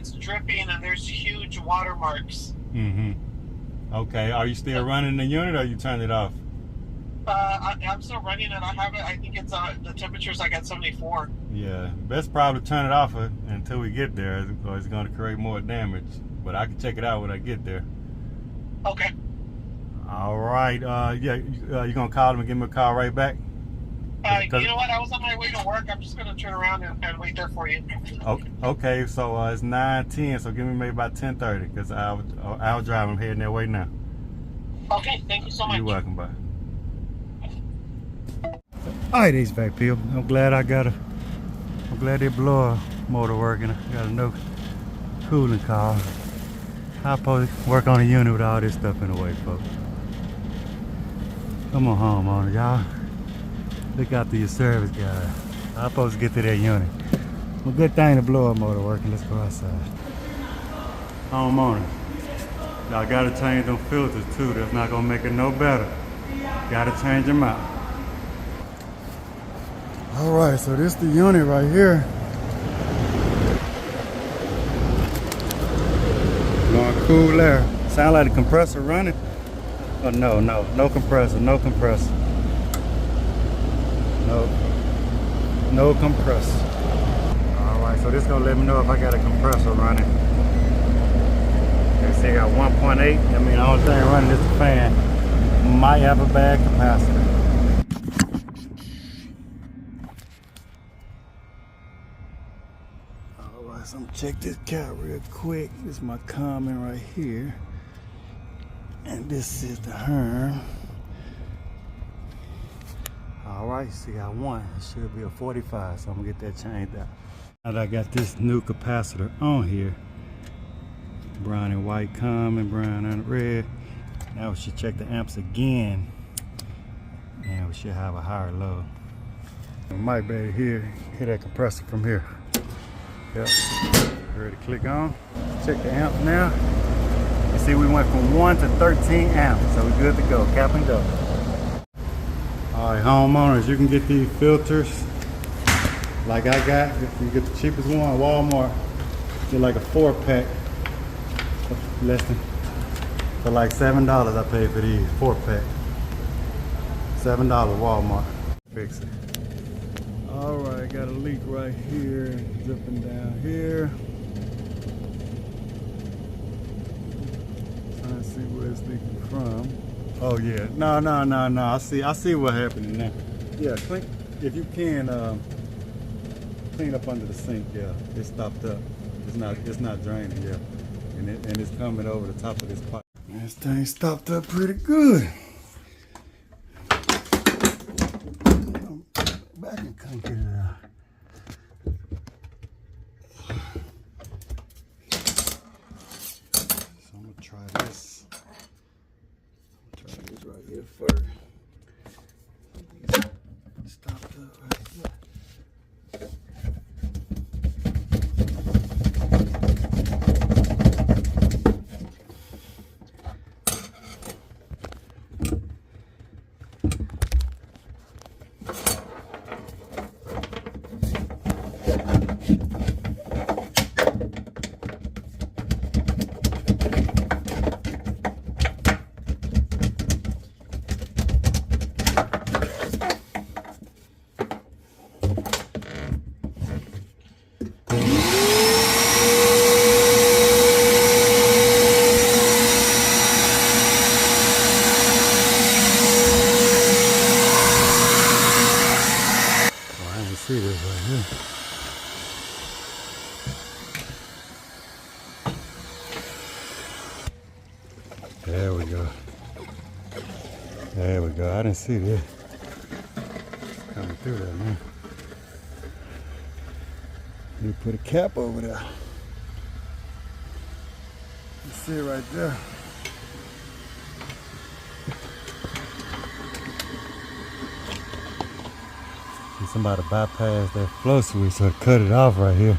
it's dripping and there's huge watermarks. Mm-hmm. Okay, are you still running the unit or you turned it off? I'm still running it. I have it. I think it's the temperature's like at 74. Yeah, best probably turn it off until we get there, or it's going to create more damage. But I can check it out when I get there. Okay. All right. Yeah, you gonna call them and give me a call right back? You know what? I was on my way to work. I'm just gonna turn around and wait there for you. Okay. So it's 9:10. So give me maybe about 10:30, because I'll drive. I'm heading that way now. Okay. Thank you so much. You're welcome. Bye. All right, HVAC people. I'm glad the blower motor working. I got a new cooling call. I'm supposed to work on a unit with all this stuff in the way, folks. Come on home on it, y'all. Look after your service guy. I'm supposed to get to that unit. Well, good thing the blower motor working. Let's go outside. Homeowner, y'all gotta change them filters too. That's not gonna make it no better. Gotta change them out. All right, so this the unit right here. Going cool air. Sound like the compressor running? Oh no compressor, no compressor. No compressor. All right, so this gonna let me know if I got a compressor running. They say I got 1.8. I mean, the only thing running is the fan. Might have a bad capacitor. All right, so I'm gonna check this cat real quick. This is my comment right here. And this is the Herm. All right, see, I won. It should be a 45, so I'm gonna get that changed out. Now that I got this new capacitor on here, brown and white common, brown and red. Now we should check the amps again, and we should have a higher load. We might be able to hear that compressor from here. Yep, ready to click on. Check the amp now. You see, we went from 1 to 13 amps, so we're good to go. Cap and go. All right, homeowners, you can get these filters like I got. If you get the cheapest one at Walmart, get like a 4-pack, less than, for like $7 I paid for these 4-pack. $7 Walmart. Fix it. All right, got a leak right here, dripping down here. Trying to see where it's leaking from. Oh yeah, no. I see what happened now. Yeah, clean, if you can, clean up under the sink. Yeah, it stopped up. It's not draining. Yeah, and it's coming over the top of this pipe. This thing stopped up pretty good. Back and can't get it out. So I'm gonna try this. Try this right here first. Stopped up right there. See this right here. There we go. There we go. I didn't see this coming through there, man. You put a cap over there. You see it right there. Somebody bypassed that flow switch, so it cut it off right here.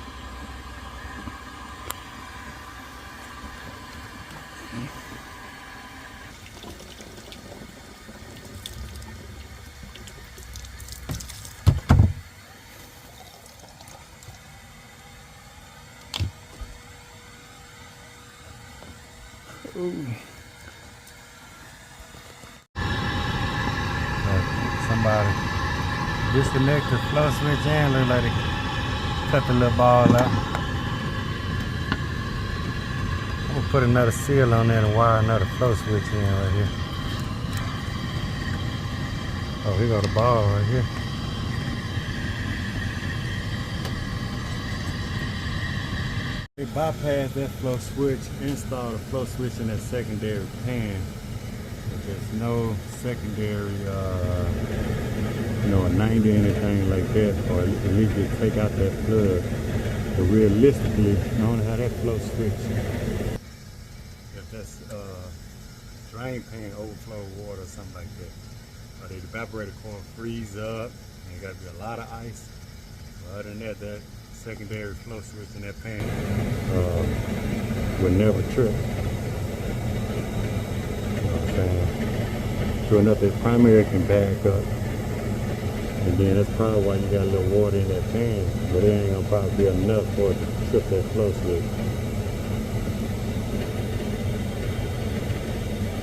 Ooh. Somebody disconnect the flow switch and look like they cut the little ball out. I'm gonna put another seal on there and wire another flow switch in right here. Oh, here go the ball right here. They bypassed that flow switch, installed a flow switch in that secondary pan. But there's no secondary, you know, a 90 or anything like that, or at least just take out that plug. But realistically, I don't have that flow switch. If that's drain pan overflow water or something like that, or the evaporator core freeze up, and it got to be a lot of ice. But other than that, that secondary flow switch in that pan would never trip. You know what I'm saying? True enough, that primary can back up. And then that's probably why you got a little water in that pan, but it ain't gonna probably be enough for it to trip that flow switch.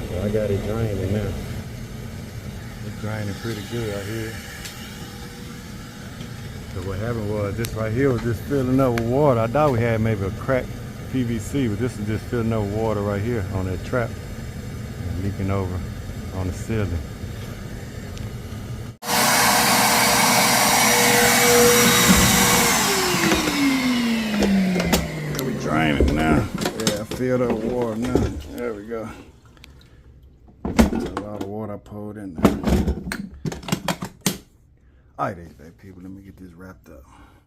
So I got it draining now. It's draining pretty good out here. So what happened was this right here was just filling up with water. I thought we had maybe a cracked PVC, but this is just filling up with water right here on that trap and leaking over on the ceiling. There we drain it now. Yeah, filled up with water now. There we go. That's a lot of water I poured in there. Alright, people, let me get this wrapped up.